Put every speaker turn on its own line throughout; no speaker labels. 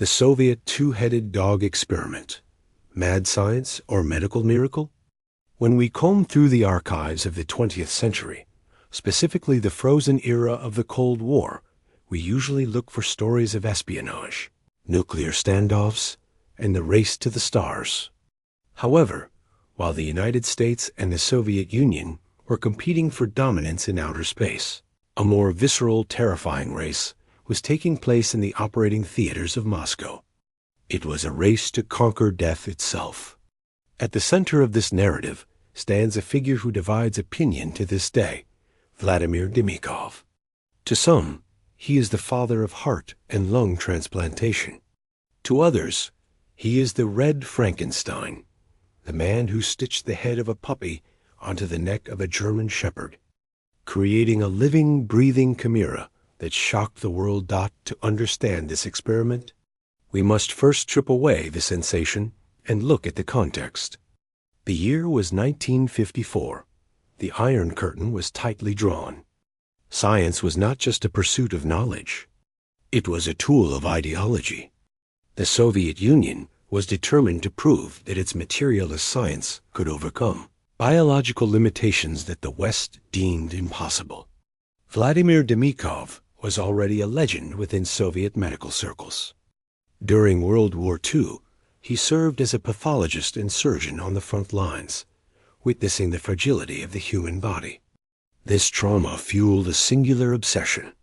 The Soviet two-headed dog experiment. Mad science or medical miracle? When we comb through the archives of the 20th century, specifically the frozen era of the Cold War, we usually look for stories of espionage, nuclear standoffs, and the race to the stars. However, while the United States and the Soviet Union were competing for dominance in outer space, a more visceral, terrifying race was taking place in the operating theaters of Moscow. It was a race to conquer death itself. At the center of this narrative stands a figure who divides opinion to this day, Vladimir Demikhov. To some, he is the father of heart and lung transplantation. To others, he is the Red Frankenstein, the man who stitched the head of a puppy onto the neck of a German shepherd, creating a living, breathing chimera that shocked the world. To understand this experiment, we must first strip away the sensation and look at the context. The year was 1954. The Iron Curtain was tightly drawn. Science was not just a pursuit of knowledge. It was a tool of ideology. The Soviet Union was determined to prove that its materialist science could overcome biological limitations that the West deemed impossible. Vladimir Demikhov was already a legend within Soviet medical circles. During World War II, he served as a pathologist and surgeon on the front lines, witnessing the fragility of the human body. This trauma fueled a singular obsession,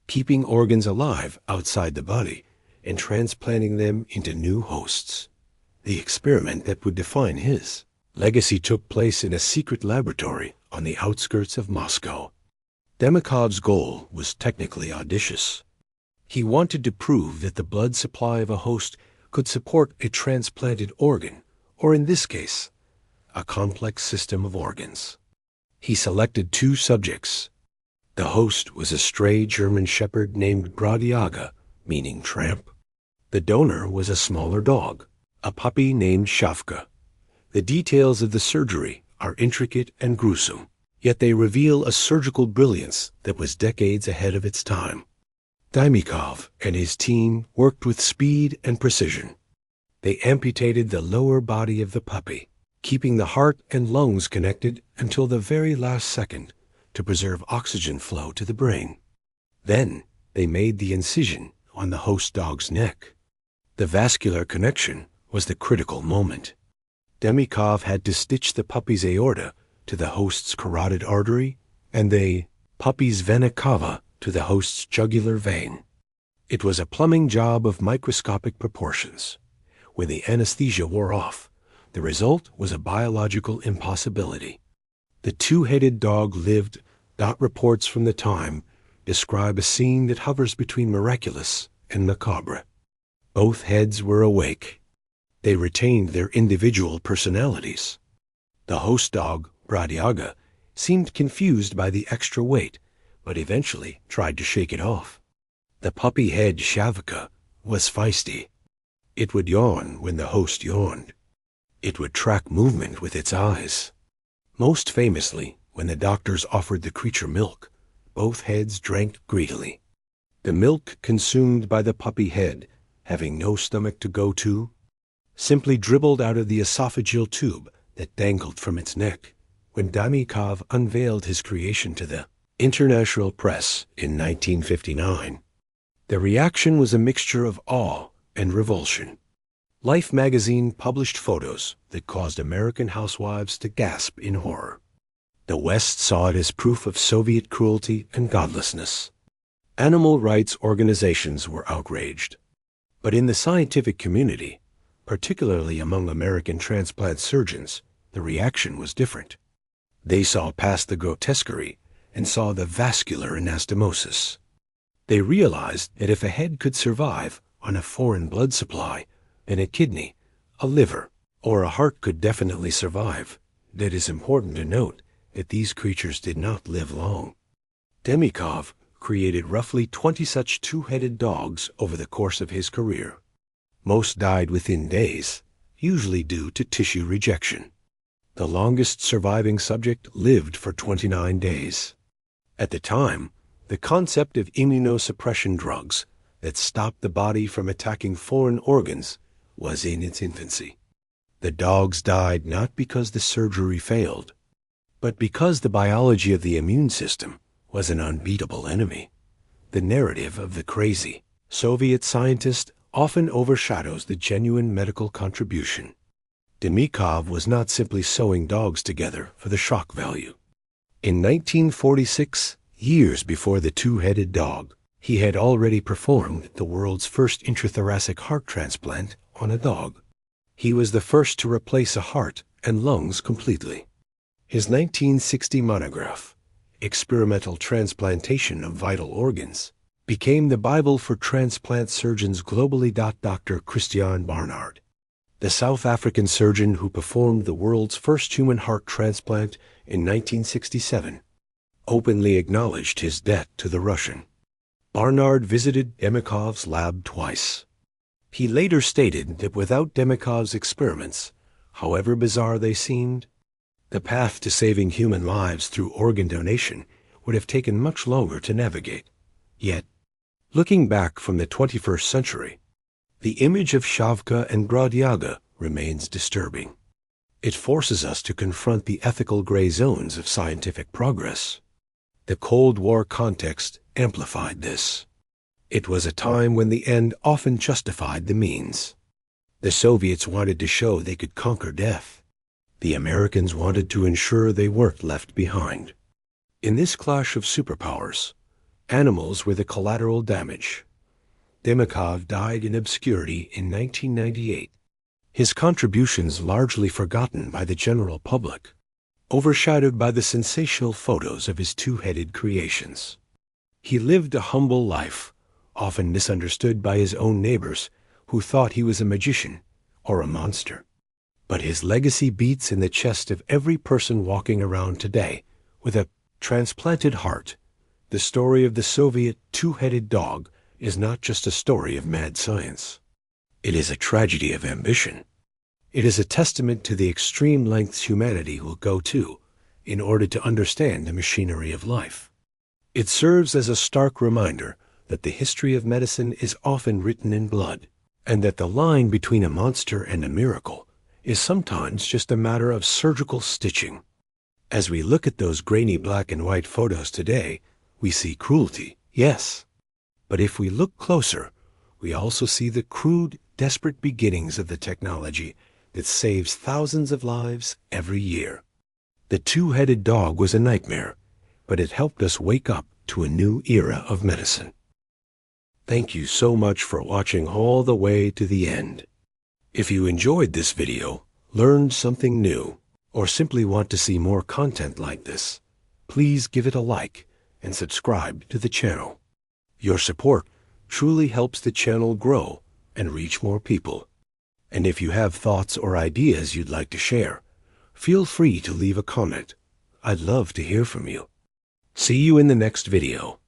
keeping organs alive outside the body and transplanting them into new hosts. The experiment that would define his legacy took place in a secret laboratory on the outskirts of Moscow. Demikhov's goal was technically audacious. He wanted to prove that the blood supply of a host could support a transplanted organ, or in this case, a complex system of organs. He selected two subjects. The host was a stray German shepherd named Brodiaga, meaning tramp. The donor was a smaller dog, a puppy named Shavka. The details of the surgery are intricate and gruesome, yet they reveal a surgical brilliance that was decades ahead of its time. Demikhov and his team worked with speed and precision. They amputated the lower body of the puppy, keeping the heart and lungs connected until the very last second to preserve oxygen flow to the brain. Then they made the incision on the host dog's neck. The vascular connection was the critical moment. Demikhov had to stitch the puppy's aorta to the host's carotid artery and the puppy's vena cava to the host's jugular vein. It was a plumbing job of microscopic proportions. When the anesthesia wore off, the result was a biological impossibility. The two-headed dog lived. Reports from the time describe a scene that hovers between miraculous and macabre. Both heads were awake. They retained their individual personalities. The host dog, Brodiaga, seemed confused by the extra weight, but eventually tried to shake it off. The puppy head, Shavka, was feisty. It would yawn when the host yawned. It would track movement with its eyes. Most famously, when the doctors offered the creature milk, both heads drank greedily. The milk consumed by the puppy head, having no stomach to go to, simply dribbled out of the esophageal tube that dangled from its neck. When Demikhov unveiled his creation to the international press in 1959, the reaction was a mixture of awe and revulsion. Life magazine published photos that caused American housewives to gasp in horror. The West saw it as proof of Soviet cruelty and godlessness. Animal rights organizations were outraged. But in the scientific community, particularly among American transplant surgeons, the reaction was different. They saw past the grotesquerie and saw the vascular anastomosis. They realized that if a head could survive on a foreign blood supply, then a kidney, a liver, or a heart could definitely survive. It is important to note that these creatures did not live long. Demikhov created roughly 20 such two-headed dogs over the course of his career. Most died within days, usually due to tissue rejection. The longest surviving subject lived for 29 days. At the time, the concept of immunosuppression drugs that stopped the body from attacking foreign organs was in its infancy. The dogs died not because the surgery failed, but because the biology of the immune system was an unbeatable enemy. The narrative of the crazy Soviet scientist often overshadows the genuine medical contribution. Demikhov was not simply sewing dogs together for the shock value. In 1946, years before the two-headed dog, he had already performed the world's first intrathoracic heart transplant on a dog. He was the first to replace a heart and lungs completely. His 1960 monograph, Experimental Transplantation of Vital Organs, became the Bible for transplant surgeons globally. Dr. Christian Barnard, the South African surgeon who performed the world's first human heart transplant in 1967, openly acknowledged his debt to the Russian. Barnard visited Demikhov's lab twice. He later stated that without Demikhov's experiments, however bizarre they seemed, the path to saving human lives through organ donation would have taken much longer to navigate. Yet, looking back from the 21st century, the image of Shavka and Gradyaga remains disturbing. It forces us to confront the ethical gray zones of scientific progress. The Cold War context amplified this. It was a time when the end often justified the means. The Soviets wanted to show they could conquer death. The Americans wanted to ensure they weren't left behind. In this clash of superpowers, animals were the collateral damage. Demikhov died in obscurity in 1998, his contributions largely forgotten by the general public, overshadowed by the sensational photos of his two-headed creations. He lived a humble life, often misunderstood by his own neighbors who thought he was a magician or a monster. But his legacy beats in the chest of every person walking around today with a transplanted heart. The story of the Soviet two-headed dog is not just a story of mad science. It is a tragedy of ambition. It is a testament to the extreme lengths humanity will go to in order to understand the machinery of life. It serves as a stark reminder that the history of medicine is often written in blood, and that the line between a monster and a miracle is sometimes just a matter of surgical stitching. As we look at those grainy black and white photos today, we see cruelty, yes. But if we look closer, we also see the crude, desperate beginnings of the technology that saves thousands of lives every year. The two-headed dog was a nightmare, but it helped us wake up to a new era of medicine. Thank you so much for watching all the way to the end. If you enjoyed this video, learned something new, or simply want to see more content like this, please give it a like and subscribe to the channel. Your support truly helps the channel grow and reach more people. And if you have thoughts or ideas you'd like to share, feel free to leave a comment. I'd love to hear from you. See you in the next video.